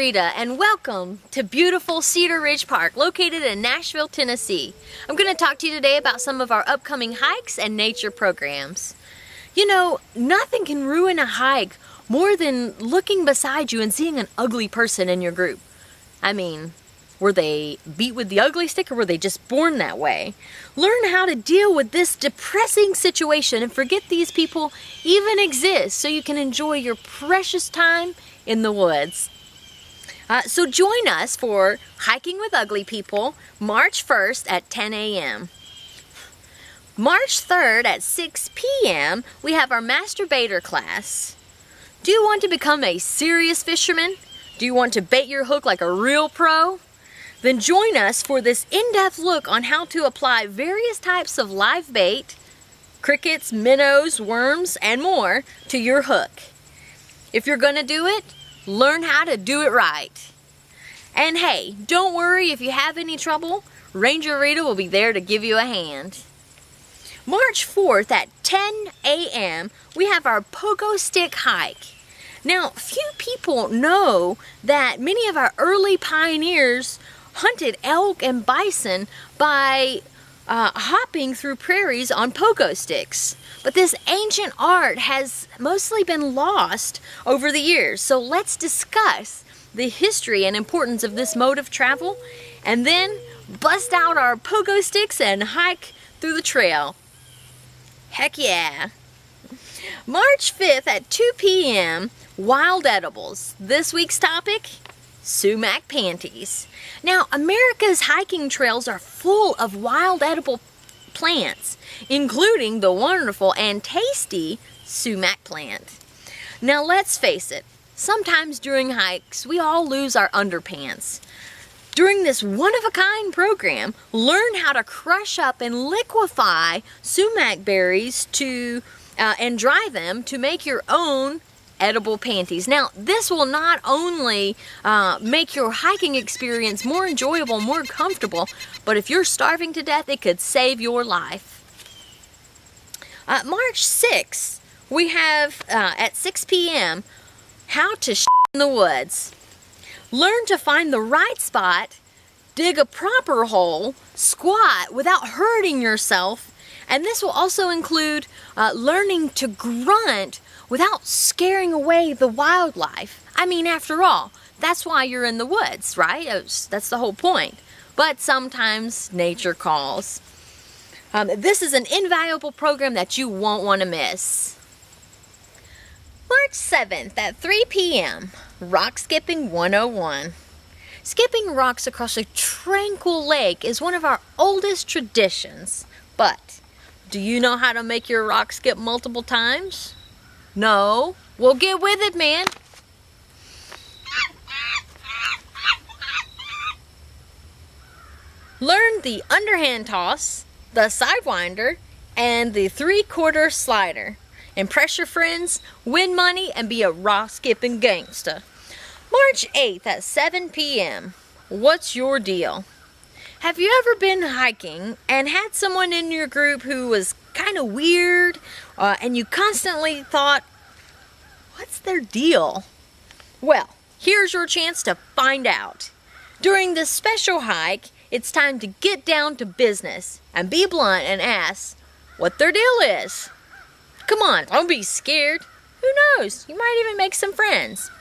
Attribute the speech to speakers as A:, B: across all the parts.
A: Rita, and welcome to beautiful Cedar Ridge Park, located in Nashville, Tennessee. I'm going to talk to you today about some of our upcoming hikes and nature programs. You know, nothing can ruin a hike more than looking beside you and seeing an ugly person in your group. I mean, were they beat with the ugly stick or were they just born that way? Learn how to deal with this depressing situation and forget these people even exist so you can enjoy your precious time in the woods. So join us for Hiking with Ugly People, March 1st at 10 a.m. March 3rd at 6 p.m. we have our masturbator class. Do you want to become a serious fisherman? Do you want to bait your hook like a real pro? Then join us for this in-depth look on how to apply various types of live bait, crickets, minnows, worms, and more to your hook. If you're gonna do it, learn how to do it right. And hey, don't worry if you have any trouble, Ranger Rita will be there to give you a hand. March 4th at 10 a.m. we have our Pogo stick hike. Now, few people know that many of our early pioneers hunted elk and bison by hopping through prairies on pogo sticks. But this ancient art has mostly been lost over the years. So let's discuss the history and importance of this mode of travel and then bust out our pogo sticks and hike through the trail. Heck yeah! March 5th at 2 p.m. Wild edibles. This week's topic? Sumac panties. Now, America's hiking trails are full of wild edible plants, including the wonderful and tasty sumac plant. Now, let's face it, sometimes during hikes, we all lose our underpants. During this one-of-a-kind program, learn how to crush up and liquefy sumac berries and dry them to make your own edible panties. Now, this will not only make your hiking experience more enjoyable, more comfortable, but if you're starving to death, it could save your life. March 6th, we have at 6 p.m. how to in the woods. Learn to find the right spot, dig a proper hole, squat without hurting yourself, and this will also include learning to grunt without scaring away the wildlife. I mean, after all, that's why you're in the woods, right? That's the whole point. But sometimes nature calls. This is an invaluable program that you won't want to miss. March 7th at 3 p.m. Rock Skipping 101. Skipping rocks across a tranquil lake is one of our oldest traditions. But do you know how to make your rock skip multiple times? No? Well, get with it, man. Learn the underhand toss, the sidewinder, and the three-quarter slider. Impress your friends, win money, and be a rock skipping gangsta. March 8th at 7 p.m. What's your deal? Have you ever been hiking and had someone in your group who was kind of weird and you constantly thought, what's their deal? Well, here's your chance to find out. During this special hike, it's time to get down to business and be blunt and ask what their deal is. Come on, don't be scared. Who knows? You might even make some friends.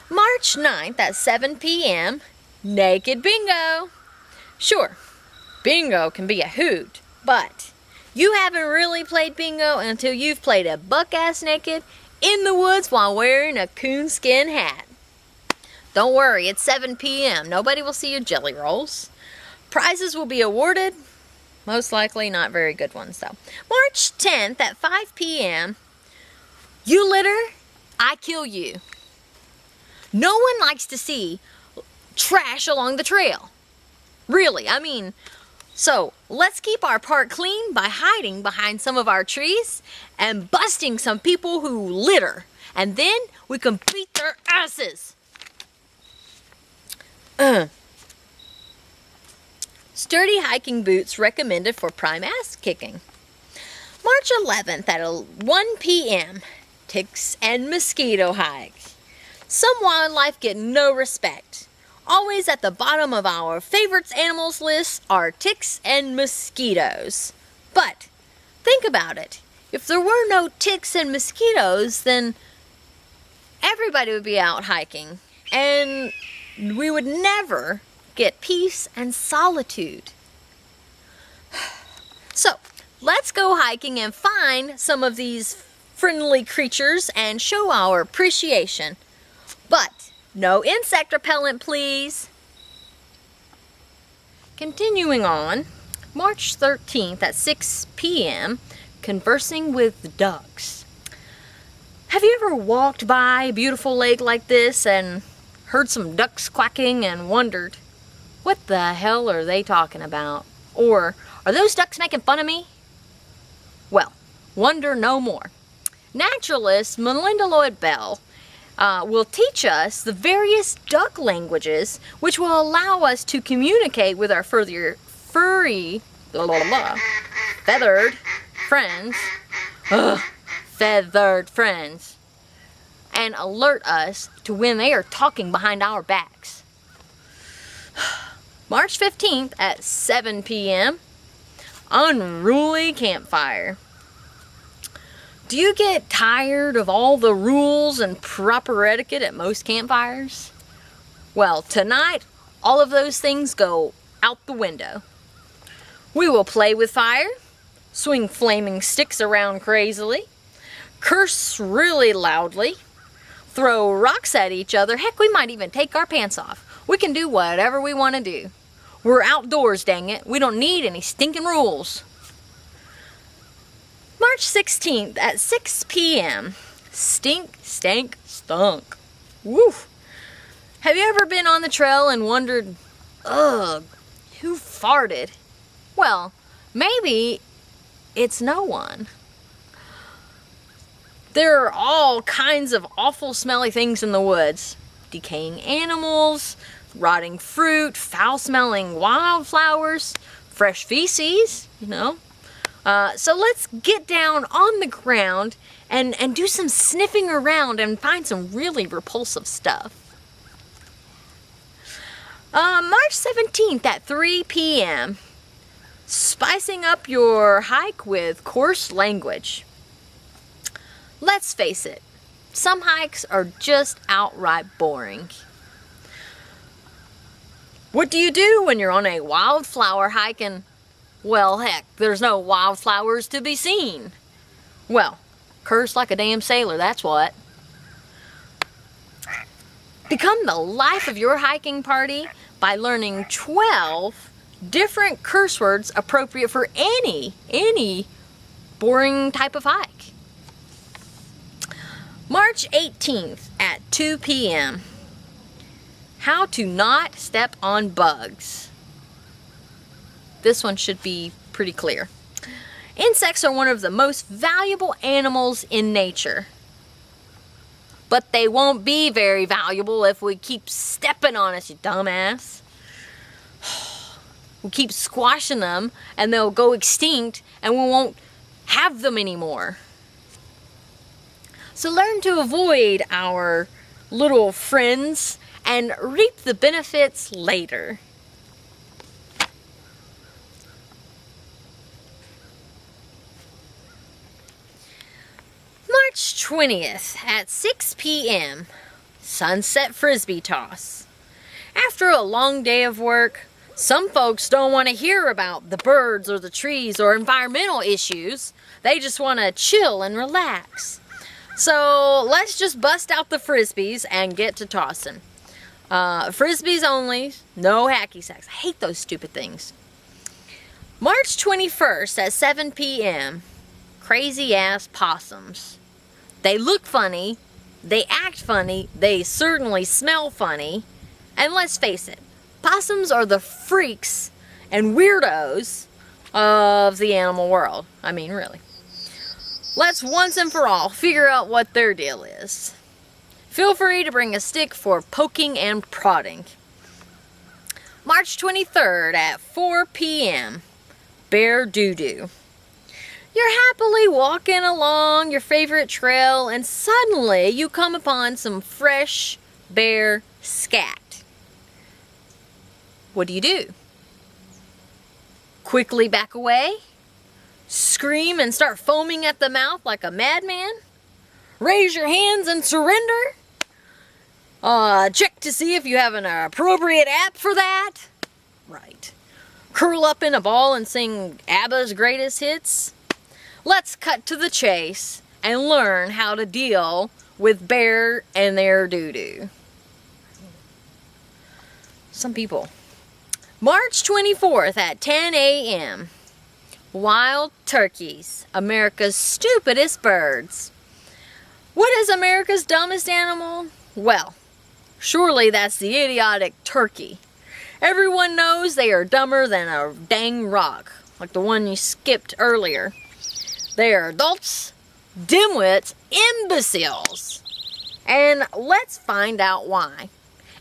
A: March 9th at 7 p.m. Naked Bingo. Sure, bingo can be a hoot, but you haven't really played bingo until you've played it buck-ass naked in the woods while wearing a coonskin hat. Don't worry, it's 7 p.m. Nobody will see your jelly rolls. Prizes will be awarded. Most likely not very good ones, though. March 10th at 5 p.m. You litter, I kill you. No one likes to see trash along the trail. Really, I mean, so let's keep our park clean by hiding behind some of our trees and busting some people who litter. And then we can beat their asses. Sturdy hiking boots recommended for prime ass kicking. March 11th at 1 p.m. Ticks and Mosquito hike. Some wildlife get no respect. Always at the bottom of our favorites animals list are ticks and mosquitoes. But think about it. If there were no ticks and mosquitoes, then everybody would be out hiking, and we would never get peace and solitude. So, let's go hiking and find some of these friendly creatures and show our appreciation. But no insect repellent, please. Continuing on, March 13th at 6 p.m., conversing with ducks. Have you ever walked by a beautiful lake like this and heard some ducks quacking and wondered, what the hell are they talking about? Or, are those ducks making fun of me? Well, wonder no more. Naturalist Melinda Lloyd Bell will teach us the various duck languages which will allow us to communicate with our feathered friends, feathered friends, and alert us to when they are talking behind our backs. March 15th at 7 p.m., Unruly Campfire. Do you get tired of all the rules and proper etiquette at most campfires? Well, tonight, all of those things go out the window. We will play with fire, swing flaming sticks around crazily, curse really loudly, throw rocks at each other. Heck, we might even take our pants off. We can do whatever we want to do. We're outdoors, dang it. We don't need any stinking rules. March 16th at 6 p.m. Stink, stank, stunk. Woo! Have you ever been on the trail and wondered, ugh, who farted? Well, maybe it's no one. There are all kinds of awful smelly things in the woods. Decaying animals, rotting fruit, foul-smelling wildflowers, fresh feces, So let's get down on the ground and do some sniffing around and find some really repulsive stuff. March 17th at 3 p.m. Spicing up your hike with coarse language. Let's face it, some hikes are just outright boring. What do you do when you're on a wildflower hike and, well, heck, there's no wildflowers to be seen? Well, curse like a damn sailor, that's what. Become the life of your hiking party by learning 12 different curse words appropriate for any boring type of hike. March 18th at 2 p.m. How to not step on bugs. This one should be pretty clear. Insects are one of the most valuable animals in nature. But they won't be very valuable if we keep stepping on us, you dumbass. We'll keep squashing them and they'll go extinct and we won't have them anymore. So learn to avoid our little friends and reap the benefits later. March 20th at 6 p.m. Sunset Frisbee toss. After a long day of work, some folks don't want to hear about the birds or the trees or environmental issues. They just want to chill and relax. So let's just bust out the Frisbees and get to tossing. Frisbees only, no hacky sacks. I hate those stupid things. March 21st at 7 p.m. Crazy Ass Possums. They look funny, they act funny, they certainly smell funny, and let's face it, possums are the freaks and weirdos of the animal world. I mean, really. Let's once and for all figure out what their deal is. Feel free to bring a stick for poking and prodding. March 23rd at 4 p.m. Bear doo-doo. You're happily walking along your favorite trail and suddenly you come upon some fresh bear scat. What do? Quickly back away? Scream and start foaming at the mouth like a madman? Raise your hands and surrender? Check to see if you have an appropriate app for that? Right. Curl up in a ball and sing ABBA's greatest hits? Let's cut to the chase and learn how to deal with bear and their doo-doo. Some people. March 24th at 10 a.m. Wild turkeys, America's stupidest birds. What is America's dumbest animal? Well, surely that's the idiotic turkey. Everyone knows they are dumber than a dang rock, like the one you skipped earlier. They are adults, dimwits, imbeciles. And let's find out why.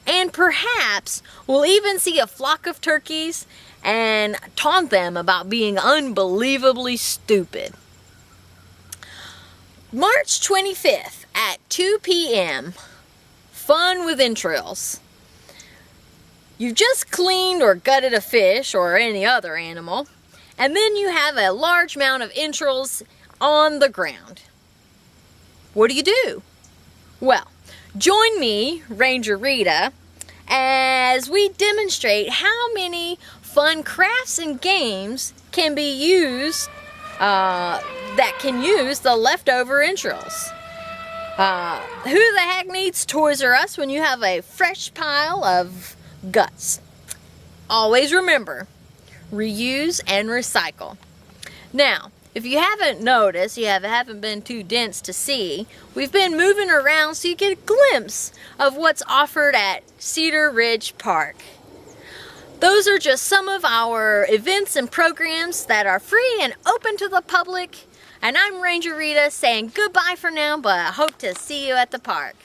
A: And perhaps we'll even see a flock of turkeys and taunt them about being unbelievably stupid. March 25th at 2 p.m. Fun with entrails. You've just cleaned or gutted a fish or any other animal, and then you have a large amount of entrails on the ground. What do? Well, join me, Ranger Rita, as we demonstrate how many fun crafts and games can be used that can use the leftover entrails. Who the heck needs Toys R Us when you have a fresh pile of guts? Always remember, reuse and recycle. Now, if you haven't noticed, you haven't been too dense to see, we've been moving around so you get a glimpse of what's offered at Cedar Ridge Park. Those are just some of our events and programs that are free and open to the public. And I'm Ranger Rita saying goodbye for now, but I hope to see you at the park.